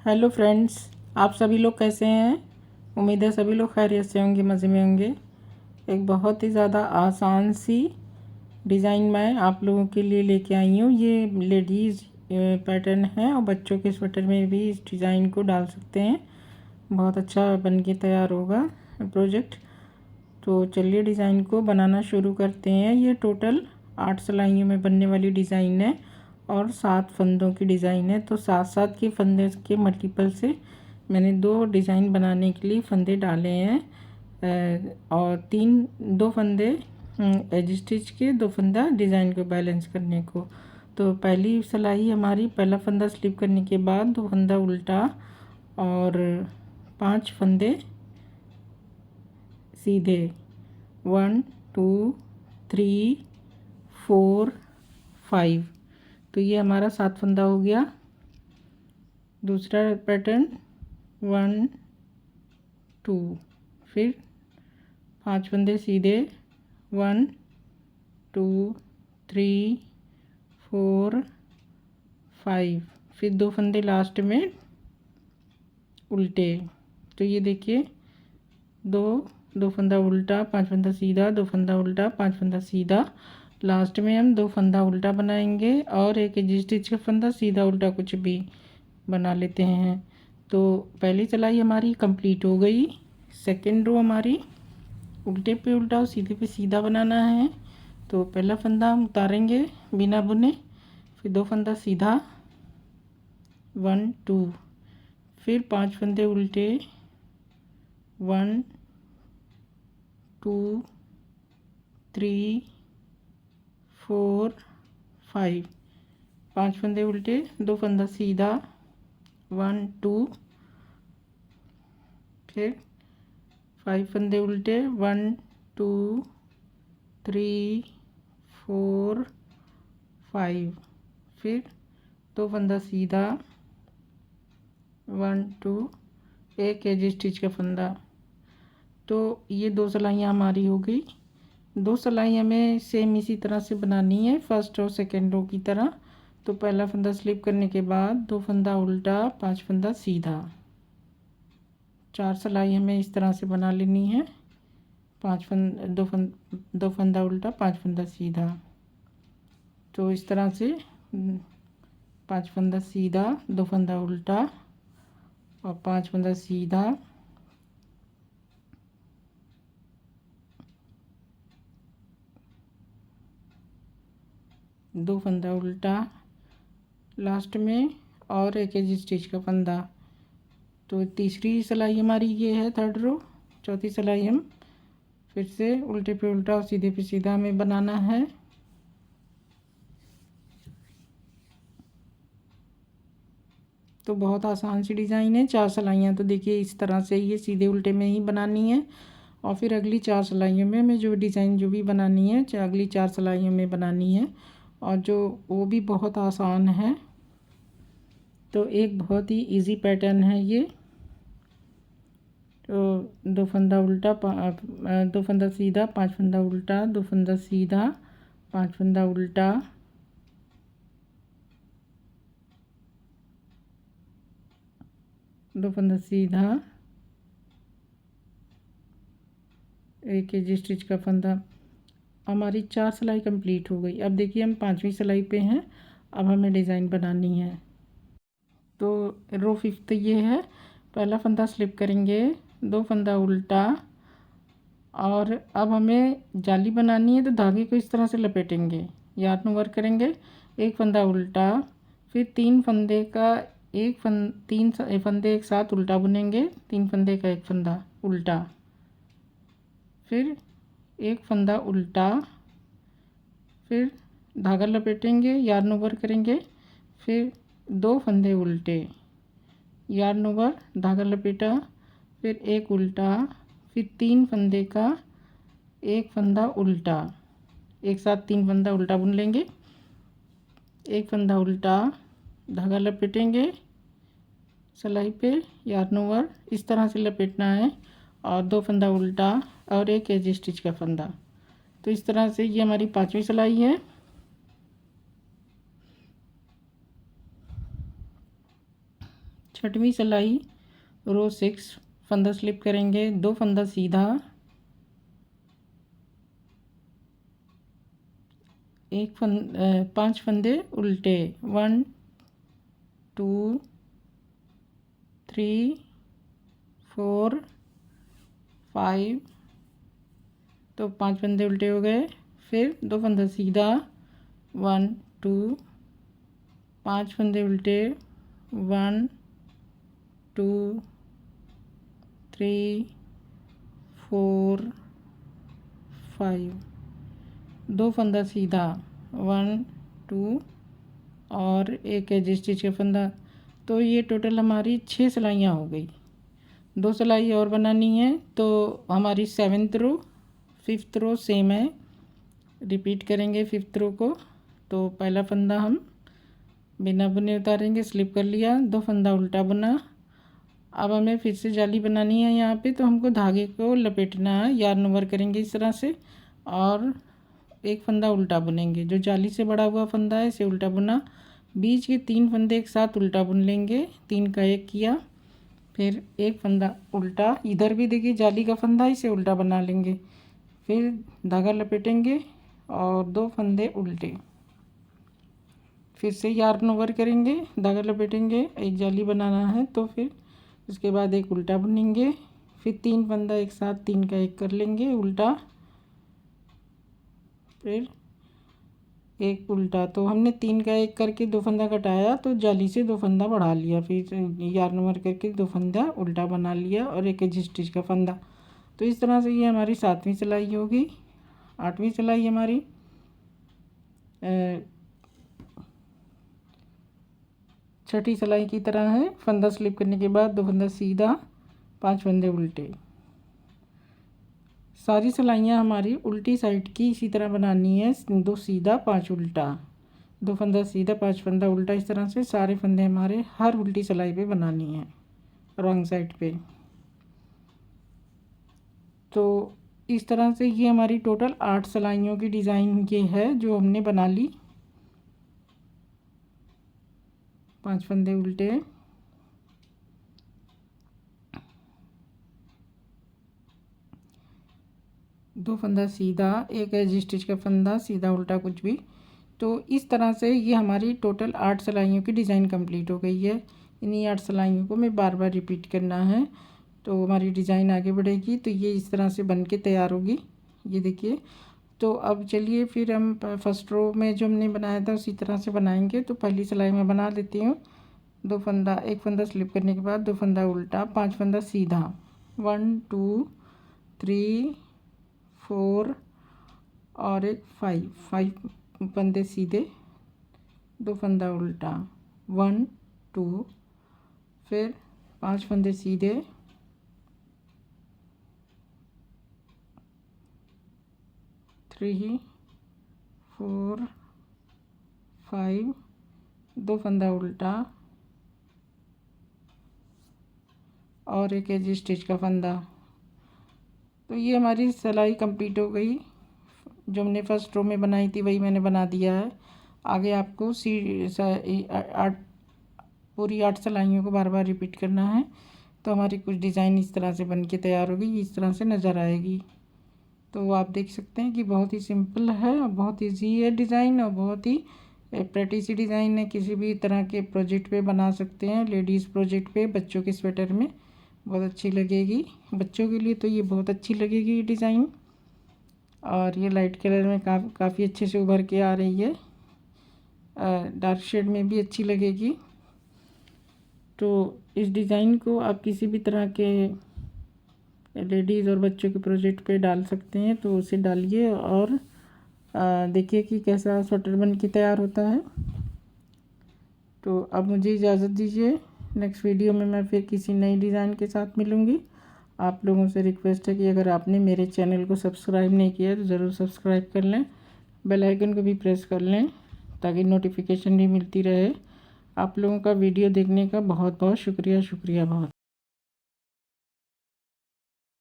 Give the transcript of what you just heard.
Hello friends, आप सभी लोग कैसे हैं। उम्मीद है सभी लोग खैरियत से होंगे, मज़े में होंगे। एक बहुत ही ज़्यादा आसान सी डिज़ाइन मैं आप लोगों के लिए लेके आई हूँ। ये लेडीज़ पैटर्न है और बच्चों के स्वेटर में भी इस डिज़ाइन को डाल सकते हैं। बहुत अच्छा बन के तैयार होगा प्रोजेक्ट। तो चलिए डिज़ाइन को बनाना शुरू करते हैं। ये टोटल 8 सिलाइयों में बनने वाली डिज़ाइन है और 7 फंदों की डिज़ाइन है। तो 7-7 के फंदे के मल्टीपल से मैंने 2 डिज़ाइन बनाने के लिए फंदे डाले हैं और 2 फंदे एज स्टिच के, 2 फंदा डिज़ाइन को बैलेंस करने को। तो पहली सिलाई हमारी, पहला फंदा स्लिप करने के बाद 2 फंदा उल्टा और 5 फंदे सीधे। 1 2 3 4 5। तो ये हमारा 7 फंदा हो गया। दूसरा पैटर्न 1 2, फिर 5 फंदे सीधे। 1 2 3 4 5, फिर 2 फंदे लास्ट में उल्टे। तो ये देखिए, दो फंदा उल्टा, 5 फंदा सीधा, 2 फंदा उल्टा, 5 फंदा सीधा। लास्ट में हम 2 फंदा उल्टा बनाएंगे और एक एज स्टिच का फंदा सीधा उल्टा कुछ भी बना लेते हैं। तो पहली सिलाई हमारी कंप्लीट हो गई। सेकंड रो हमारी उल्टे पे उल्टा और सीधे पे सीधा बनाना है। तो पहला फंदा हम उतारेंगे बिना बुने, फिर 2 फंदा सीधा 1 2, फिर 5 फंदे उल्टे 1 2 3 4 5, 5 फंदे उल्टे, 2 फंदा सीधा 1 2, फिर 5 फंदे उल्टे 1 2 3 4 5, फिर 2 फंदा सीधा 1 2, एक एज स्टिच का फंदा। तो ये 2 सिलाइयाँ हमारी हो गई। 2 सिलाई हमें सेम इसी तरह से बनानी है, फर्स्ट और सेकेंड रो की तरह। तो पहला फंदा स्लिप करने के बाद 2 फंदा उल्टा, 5 फंदा सीधा। 4 सिलाई हमें इस तरह से बना लेनी है। 2 फंदा उल्टा, 5 फंदा सीधा। तो इस तरह से 5 फंदा सीधा, 2 फंदा उल्टा और 5 फंदा सीधा। दो फंदा उल्टा लास्ट में और एक एज स्टिच का फंदा। तो तीसरी सिलाई हमारी ये है, थर्ड रो। चौथी सिलाई हम फिर से उल्टे पे उल्टा और सीधे पे सीधा हमें बनाना है। तो बहुत आसान सी डिज़ाइन है। 4 सिलाइयाँ तो देखिए इस तरह से ये सीधे उल्टे में ही बनानी है और फिर अगली 4 सिलाइयों में हमें जो डिज़ाइन जो भी बनानी है अगली 4 सिलाइयों में बनानी है, और जो वो भी बहुत आसान है। तो एक बहुत ही इजी पैटर्न है ये। तो 2 फंदा उल्टा, 2 फंदा सीधा, 5 फंदा उल्टा, 2 फंदा सीधा, 5 फंदा उल्टा, दो फंदा सीधा, एक एज स्टिच का फंदा। हमारी 4 सिलाई कंप्लीट हो गई। अब देखिए हम 5वीं सिलाई पे हैं। अब हमें डिज़ाइन बनानी है। तो रो 5th ये है। पहला फंदा स्लिप करेंगे, 2 फंदा उल्टा और अब हमें जाली बनानी है। तो धागे को इस तरह से लपेटेंगे, यार्न वर्क करेंगे, एक फंदा उल्टा, फिर 3 फंदे का तीन फंदे एक साथ उल्टा बुनेंगे, 3 फंदे का एक फंदा उल्टा, फिर एक फंदा उल्टा, फिर धागा लपेटेंगे, यार्न ओवर करेंगे, फिर 2 फंदे उल्टे, यार्न ओवर, धागा लपेटा, फिर एक उल्टा, फिर 3 फंदे का एक फंदा उल्टा, एक साथ 3 फंदा उल्टा बुन लेंगे, एक फंदा उल्टा, धागा लपेटेंगे सिलाई पे, यार्न ओवर, इस तरह से लपेटना है, और 2 फंदा उल्टा और एक एज स्टिच का फंदा। तो इस तरह से ये हमारी 5वीं सिलाई है। छठवीं सिलाई रो 6 फंदा स्लिप करेंगे, 2 फंदा सीधा, एक 5 फंदे उल्टे, 1 2 3 4 5, तो 5 फंदे उल्टे हो गए। फिर 2 फंदा सीधा, 1 2, 5 फंदे उल्टे, 1 2 3 4 5, 2 फंदा सीधा, 1 2 और एक एज स्टिच का फंदा। तो ये टोटल हमारी 6 सिलाइयाँ हो गई। 2 सिलाई और बनानी है, तो हमारी 7th रो 5th रो सेम है, रिपीट करेंगे 5th रो को। तो पहला फंदा हम बिना बुने उतारेंगे, स्लिप कर लिया, 2 फंदा उल्टा बुना। अब हमें फिर से जाली बनानी है यहाँ पे, तो हमको धागे को लपेटना है, यार्न ओवर करेंगे इस तरह से और एक फंदा उल्टा बुनेंगे। जो जाली से बड़ा हुआ फंदा है इसे उल्टा बुना, बीच के 3 फंदे एक साथ उल्टा बुन लेंगे, 3 का 1 किया, फिर एक फंदा उल्टा, इधर भी देखिए जाली का फंदा, इसे उल्टा बना लेंगे, फिर धागा लपेटेंगे और 2 फंदे उल्टे, फिर से यार्न ओवर करेंगे, धागा लपेटेंगे, एक जाली बनाना है, तो फिर उसके बाद एक उल्टा बुनेंगे, फिर 3 फंदा एक साथ 3 का 1 कर लेंगे उल्टा, फिर एक उल्टा। तो हमने 3 का 1 करके 2 फंदा कटाया, तो जाली से 2 फंदा बढ़ा लिया, फिर यार्न ओवर करके 2 फंदा उल्टा बना लिया और एक एज स्टिच का फंदा। तो इस तरह से ये हमारी 7वीं सिलाई होगी। 8वीं सिलाई हमारी छठी सिलाई की तरह है, फंदा स्लिप करने के बाद 2 फंदा सीधा, 5 फंदे उल्टे। सारी सिलाइयाँ हमारी उल्टी साइड की इसी तरह बनानी है, 2 सीधा 5 उल्टा, 2 फंदा सीधा 5 फंदा उल्टा, इस तरह से सारे फंदे हमारे हर उल्टी सिलाई पे बनानी है, रॉन्ग साइड पे। तो इस तरह से ये हमारी टोटल 8 सिलाइयों की डिज़ाइन ये है जो हमने बना ली। 5 फंदे उल्टे, 2 फंदा सीधा, एक एज स्टिच का फंदा, सीधा उल्टा कुछ भी। तो इस तरह से ये हमारी टोटल 8 सिलाइयों की डिज़ाइन कंप्लीट हो गई है। इन्हीं 8 सिलाइयों को मैं बार बार रिपीट करना है, तो हमारी डिज़ाइन आगे बढ़ेगी। तो ये इस तरह से बन के तैयार होगी, ये देखिए। तो अब चलिए फिर हम फर्स्ट रो में जो हमने बनाया था उसी तरह से बनाएंगे। तो पहली सिलाई में बना देती हूँ, 2 फंदा, एक फंदा स्लिप करने के बाद 2 फंदा उल्टा, 5 फंदा सीधा, 1 2 3 4 और एक 5 फंदे सीधे, 2 फंदा उल्टा, 1 2, फिर 5 फंदे सीधे, 3 4 5, 2 फंदा उल्टा और एक एज स्टिच का फंदा। तो ये हमारी सिलाई कंप्लीट हो गई। जो हमने फर्स्ट रो में बनाई थी वही मैंने बना दिया है। आगे आपको पूरी 8 सिलाइयों को बार बार रिपीट करना है। तो हमारी कुछ डिज़ाइन इस तरह से बन के तैयार होगी, इस तरह से नज़र आएगी। तो आप देख सकते हैं कि बहुत ही सिंपल है और बहुत ईजी है डिज़ाइन, और बहुत ही प्रेटी सी डिज़ाइन है। किसी भी तरह के प्रोजेक्ट पे बना सकते हैं, लेडीज़ प्रोजेक्ट पे, बच्चों के स्वेटर में बहुत अच्छी लगेगी। बच्चों के लिए तो ये बहुत अच्छी लगेगी ये डिज़ाइन, और ये लाइट कलर में काफ़ी अच्छे से उभर के आ रही है, डार्क शेड में भी अच्छी लगेगी। तो इस डिज़ाइन को आप किसी भी तरह के लेडीज़ और बच्चों के प्रोजेक्ट पे डाल सकते हैं, तो उसे डालिए और देखिए कि कैसा स्वेटर बन के तैयार होता है। तो अब मुझे इजाज़त दीजिए, नेक्स्ट वीडियो में मैं फिर किसी नई डिज़ाइन के साथ मिलूँगी। आप लोगों से रिक्वेस्ट है कि अगर आपने मेरे चैनल को सब्सक्राइब नहीं किया तो ज़रूर सब्सक्राइब कर लें, बेल आइकन को भी प्रेस कर लें ताकि नोटिफिकेशन भी मिलती रहे। आप लोगों का वीडियो देखने का बहुत बहुत शुक्रिया बहुत।